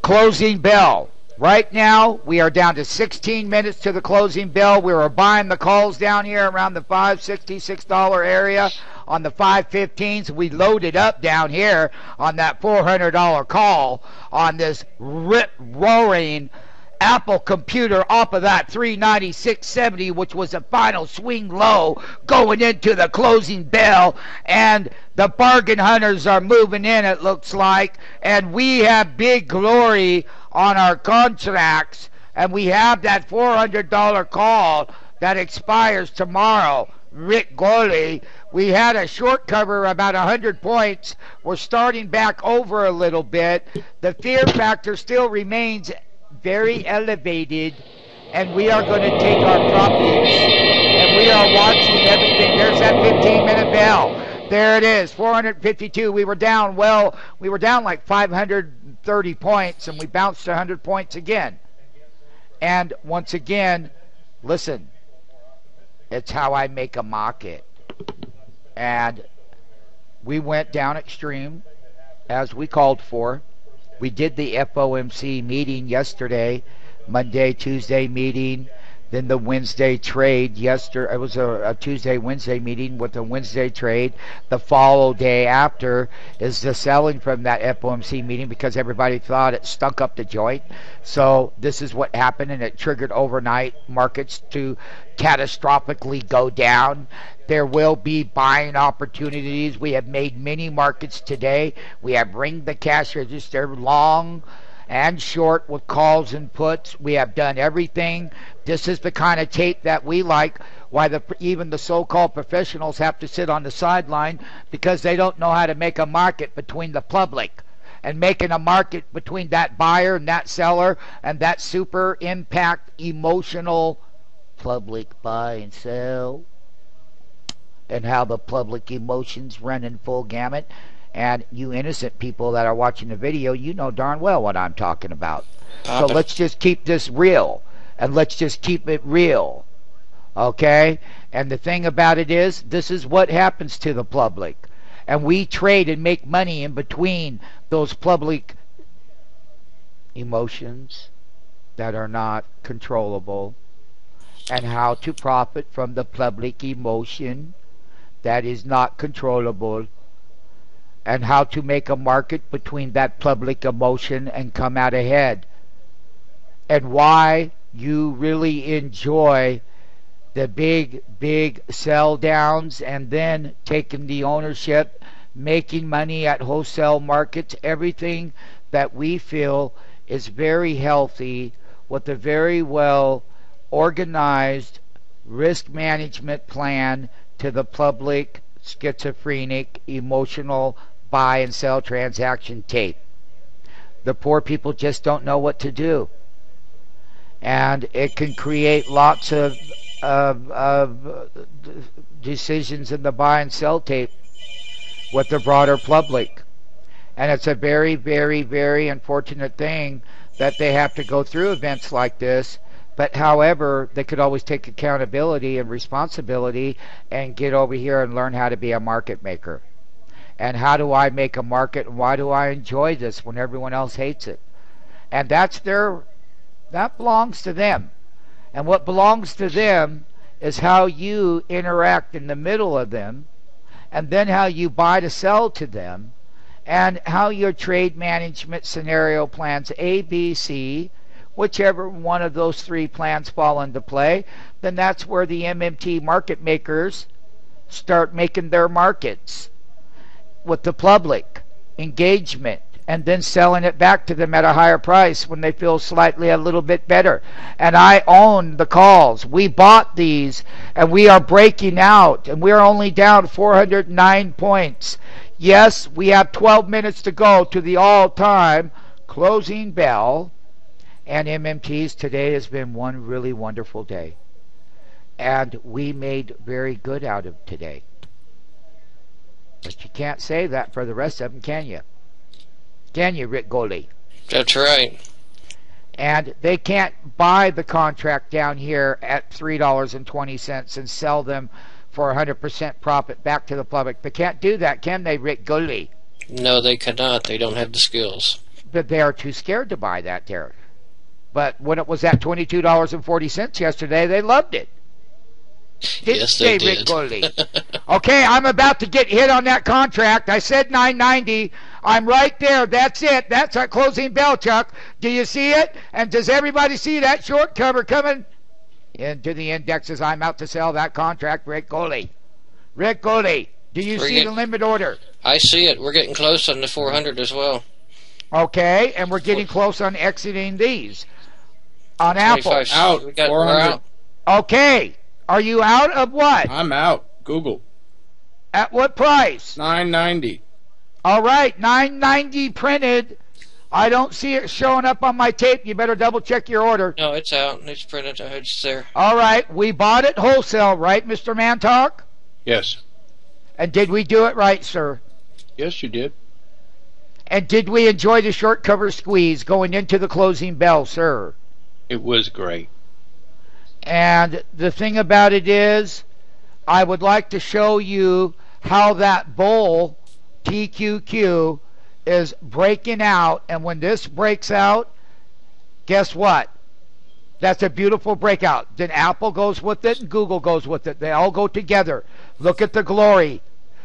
closing bell. Right now, we are down to 16 minutes to the closing bell. We were buying the calls down here around the $566 area on the 515s. We loaded up down here on that $400 call on this rip-roaring Apple computer off of that 396.70, which was a final swing low going into the closing bell, and the bargain hunters are moving in, it looks like, and we have big glory on our contracts, and we have that $400 call that expires tomorrow. Rick Goley, we had a short cover about 100 points. We're starting back over a little bit. The fear factor still remains very elevated, and we are going to take our profits, and we are watching everything. There's that 15-minute bell. There it is, 452. We were down like 530 points, and we bounced 100 points again. And once again, listen, it's how I make a market. And we went down extreme, as we called for. We did the FOMC meeting yesterday, Monday, Tuesday meeting, then the Wednesday trade yesterday. It was a Tuesday, Wednesday meeting with a Wednesday trade. The follow day after is the selling from that FOMC meeting because everybody thought it stunk up the joint. So this is what happened, and it triggered overnight markets to catastrophically go down. There will be buying opportunities. We have made many markets today. We have ringed the cash register long and short with calls and puts. We have done everything. This is the kind of tape that we like. Why even the so-called professionals have to sit on the sideline, because they don't know how to make a market between the public. And making a market between that buyer and that seller and that super impact emotional public buy and sell, and how the public emotions run in full gamut. And you innocent people that are watching the video, you know darn well what I'm talking about. So let's just keep this real, and let's just keep it real, okay? And the thing about it is, this is what happens to the public, and we trade and make money in between those public emotions that are not controllable, and how to profit from the public emotion that is not controllable, and how to make a market between that public emotion and come out ahead, and why you really enjoy the big sell downs and then taking the ownership, making money at wholesale markets. Everything that we feel is very healthy with a very well organized risk management plan to the public schizophrenic emotional buy and sell transaction tape. The poor people just don't know what to do, and it can create lots of decisions in the buy and sell tape with the broader public. And it's a very, very, very unfortunate thing that they have to go through events like this. But however, they could always take accountability and responsibility and get over here and learn how to be a market maker. And how do I make a market, and why do I enjoy this when everyone else hates it? And that belongs to them. And what belongs to them is how you interact in the middle of them, and then how you buy to sell to them, and how your trade management scenario plans A, B, C, whichever one of those three plans fall into play, then that's where the MMT market makers start making their markets with the public engagement, and then selling it back to them at a higher price when they feel slightly a little bit better. And I own the calls. We bought these, and we are breaking out, and we're only down 409 points. Yes, we have 12 minutes to go to the all-time closing bell. And MMTs, today has been one really wonderful day. And we made very good out of today. But you can't say that for the rest of them, can you? Can you, Rick Goley? That's right. And they can't buy the contract down here at $3.20 and sell them for 100% profit back to the public. They can't do that, can they, Rick Goley? No, they cannot. They don't have the skills. but they are too scared to buy that there. But when it was at $22.40 yesterday, they loved it. Yes, they did. Okay, I'm about to get hit on that contract. I said 990. I'm right there. That's it. That's our closing bell, Chuck. Do you see it? And does everybody see that short cover coming into the indexes? I'm out to sell that contract, Rick Goley. Rick Goley, do you see the limit order? I see it. We're getting close on the 400 as well. Okay, and we're getting close on exiting these. On Apple. Out. 400. Okay. Are you out of what? I'm out. Google. At what price? $9.90. All right, $9.90 printed. I don't see it showing up on my tape. You better double check your order. No, it's out. It's printed. It's there. All right, we bought it wholesale, right, Mr. Mantalk? Yes. And did we do it right, sir? Yes, you did. And did we enjoy the short cover squeeze going into the closing bell, sir? It was great. And the thing about it is, I would like to show you how that bull TQQ is breaking out. And when this breaks out, guess what? That's a beautiful breakout. Then Apple goes with it and Google goes with it. They all go together. Look at the glory.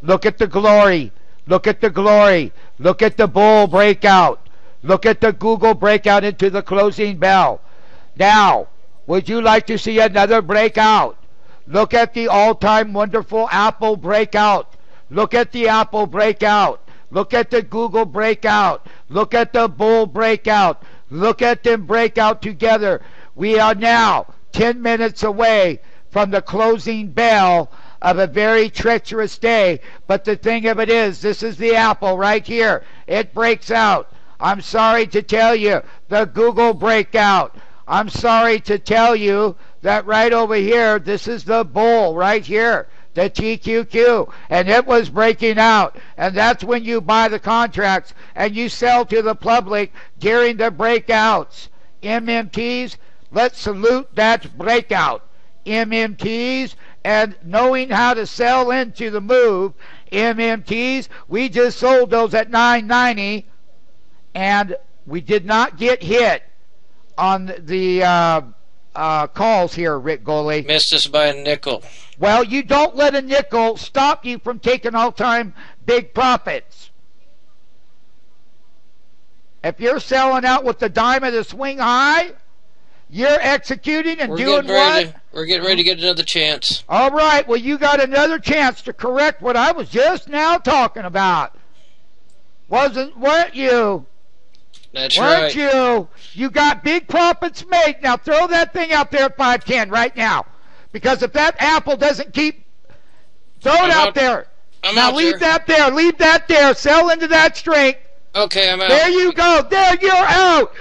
Look at the glory. Look at the glory. Look at the bull breakout. Look at the Google breakout into the closing bell. Now, would you like to see another breakout? Look at the all-time wonderful Apple breakout. Look at the Apple breakout. Look at the Google breakout. Look at the bull breakout. Look at them break out together. We are now 10 minutes away from the closing bell of a very treacherous day. But the thing of it is, this is the Apple right here. It breaks out. I'm sorry to tell you, the Google breakout. I'm sorry to tell you that right over here, this is the bull right here, the TQQ, and it was breaking out. And that's when you buy the contracts and you sell to the public during the breakouts. MMTs, let's salute that breakout. MMTs, and knowing how to sell into the move. MMTs, we just sold those at $9.90, and we did not get hit on the calls here, Rick Goley. Missed us by a nickel. Well, you don't let a nickel stop you from taking all-time big profits. If you're selling out with the dime of the swing high, you're executing and doing what? We're getting ready to get another chance. All right, well, you got another chance to correct what I was just now talking about. Weren't you? That's right. Weren't you? You got big profits made. Now throw that thing out there at 510 right now. Because if that Apple doesn't keep, throw it out there. Now leave that there. Leave that there. Sell into that strength. Okay, I'm out. There you go. There, you're out.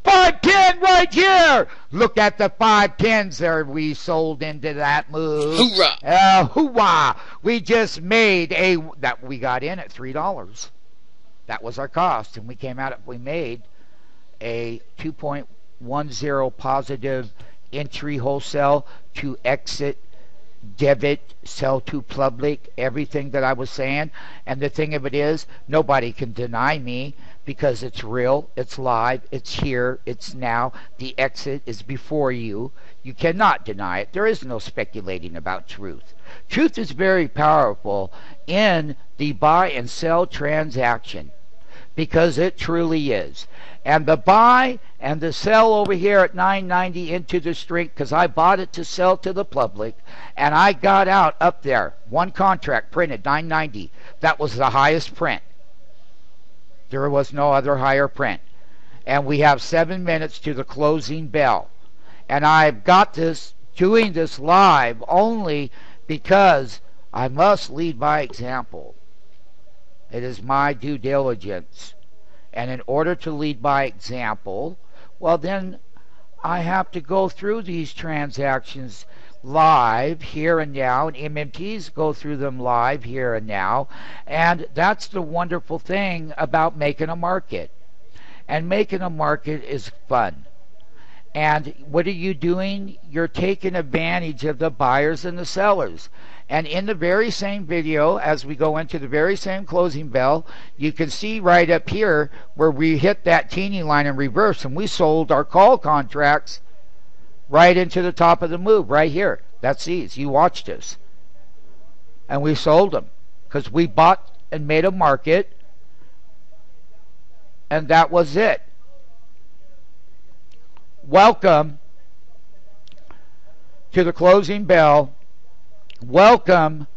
510 right here. Look at the 510s there. We sold into that move. Hoorah. Hoorah. We just made that we got in at $3. That was our cost, and we came out. We made a 2.10 positive entry wholesale to exit, debit, sell to public, everything that I was saying. And the thing of it is, nobody can deny me because it's real, it's live, it's here, it's now. The exit is before you. You cannot deny it. There is no speculating about truth. Truth is very powerful in the buy and sell transaction, because it truly is. And the buy and the sell over here at $9.90 into the strength, because I bought it to sell to the public, and I got out up there. One contract printed $9.90. That was the highest print. There was no other higher print. And we have 7 minutes to the closing bell. And I've got this, doing this live only because I must lead by example. It is my due diligence. And in order to lead by example, well, then I have to go through these transactions live here and now, and MMTs go through them live here and now. And that's the wonderful thing about making a market. And making a market is fun. And what are you doing? You're taking advantage of the buyers and the sellers. And in the very same video, as we go into the very same closing bell, you can see right up here where we hit that teeny line in reverse, and we sold our call contracts right into the top of the move right here. That's these. You watched us. And we sold them because we bought and made a market, and that was it. Welcome to the closing bell. Welcome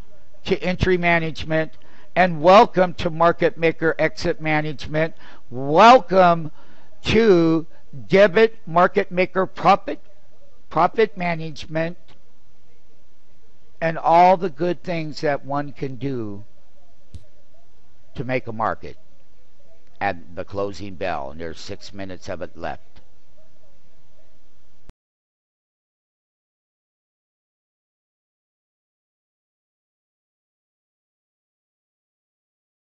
to entry management, and welcome to market maker exit management. Welcome to debit market maker profit management, and all the good things that one can do to make a market at the closing bell. And there's 6 minutes of it left.